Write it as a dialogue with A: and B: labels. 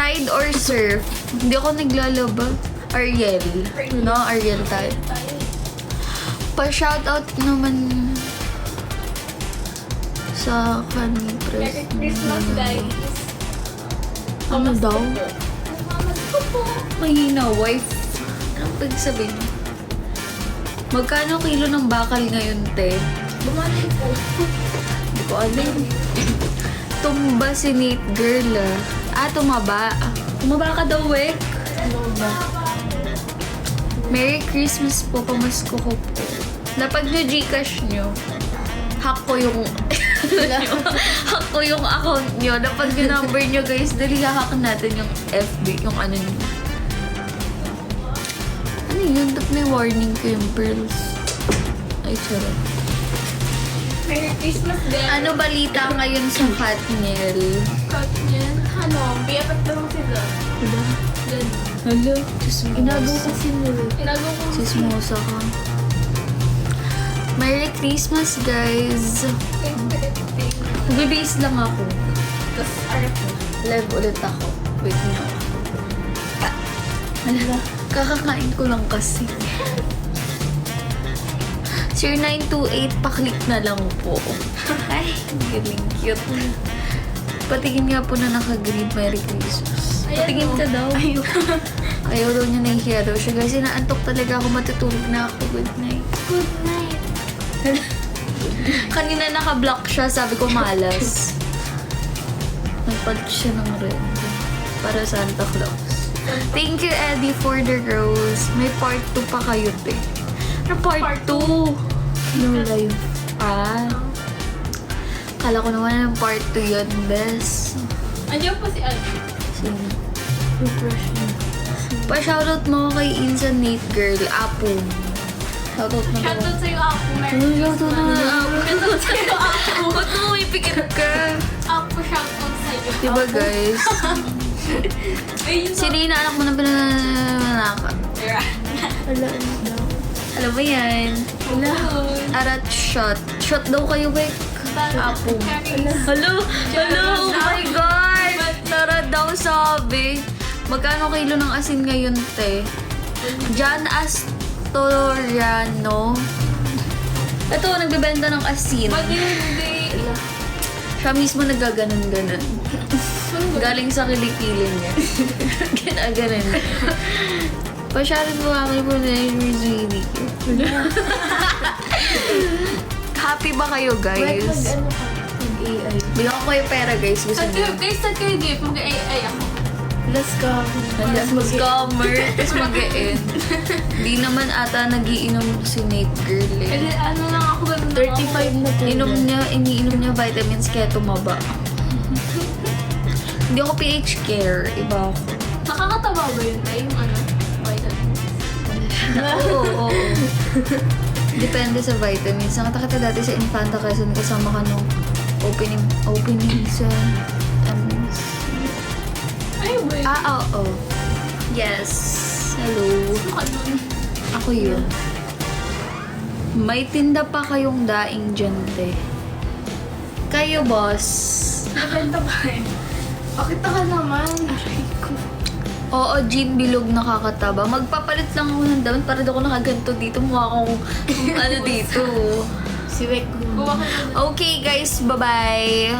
A: Ride or surf? Hindi ako naglalaba. Ariel. No, Ariel tayo. Pa-shoutout naman sa kanina.
B: Merry Christmas, guys.
A: Ano daw?
B: Mamamas ko po.
A: Mahina, wife. Anong pagsabihin? Magkano kilo ng bakal ngayon, te?
B: Bumati po.
A: Hindi ko alam. Tumba si Nate girl, ah. Tumaba. Tumaba ka daw, eh.
B: Ano ba?
A: Merry Christmas po, pamasko ko po. Napag nyo Gcash nyo, hack ko yung hack ko yung account nyo. Napag yung number nyo, guys, dali hack natin yung FB, yung ano nyo. Ano yun? Dapat may warning ko yung pearls. Ay, charot.
B: Merry Christmas, guys.
A: Ano balita ngayon sa Katniel?
B: Cut niyan. Ano? BFF daw sila.
A: Diba?
B: Gan.
A: Hello?
B: Inago kasi nila. Inago ko.
A: Sismosa ka. Merry Christmas, guys! Magbibase lang ako.
B: Tapos, ano po?
A: Live ulit ako. Wait nyo. Ano? Kakakain ko lang kasi. Sir 928, paklik na lang po. Ay, galing cute. Patingin nga po na naka-green Merry Christmas.
B: Ayan,
A: Patingin
B: oh.
A: ka daw.
B: Ayaw.
A: Ayaw daw niya, nahihiya daw siya. Guys, inaantok talaga ako. Matutulog na ako. Good night.
B: Good night.
A: Kanina naka-block siya. Sabi ko malas. Nagpalit siya ng red. Para Santa Claus. Thank you, Eddie, for the rose. May part 2 pa kayo, te. Ano part 2? No live. Ah. Kala ko naman ng part 2 yun, bes.
B: Andiyan po si Alfie.
A: Sino?
B: Refresh niya.
A: Pa-shoutout mo kay Insa Nate Girl, Apo. Shoutout na daw.
B: Shoutout sa'yo, Apo. Merry
A: Ano shoutout na
B: Christmas.
A: Apo?
B: Shoutout sa'yo, Apo.
A: Ba't mo may pikit ka?
B: Apo, shoutout sa'yo.
A: Diba,
B: Apo.
A: guys?
B: Ayun
A: Sino yung anak mo na pinanaka?
B: Wala, ano daw?
A: Alam mo yan.
B: Wala.
A: Arat shot. Shot daw kayo, Wek. Apo. Hello? Hello? Oh my God! Tara daw sabi. Magkano kilo ng asin ngayon, te? John Astoriano. Ito, nagbebenta ng asin.
B: Ba't yun hindi?
A: Siya mismo nagaganon-ganon. Galing sa kilikili niya. Ginaganon. Pasyarin mo kami po na yung Rizini. Happy ba kayo, guys?
B: Mag-ano ka? Mag-AI.
A: Bigyan ko kayo pera, guys. Gusto
B: Saan
A: niyo?
B: kayo, guys, saan kayo gift? Mag-AI ako.
C: Let's go.
A: Scammer. Tapos mag-e-end. Di naman ata nagiinom si Nate Girl eh.
B: Kasi ano lang ako, ganun lang
C: 35 na po.
A: Iniinom niya vitamins kaya tumaba. Hindi ako PH care. Iba ako.
B: Nakakatawa ba yun tayo? Yung ano? Vitamins.
A: Oo. Depende sa vitamins. Nakita kita dati sa Infanta Quezon kasama ka nung opening sa
B: Ay, wait.
A: oo. Yes. Hello.
B: Ano?
A: Ako yun. May tinda pa kayong daing dyan, te. Kayo, boss.
B: Nabenta pa rin. Pakita ka naman. Aray ko.
A: Oo, Jean Bilog nakakataba. Magpapalit lang ako ng damit para daw ako nakaganto dito. Mukha akong ano dito.
C: Si Wek.
B: Kuha ka naman.
A: Okay, guys. Bye-bye.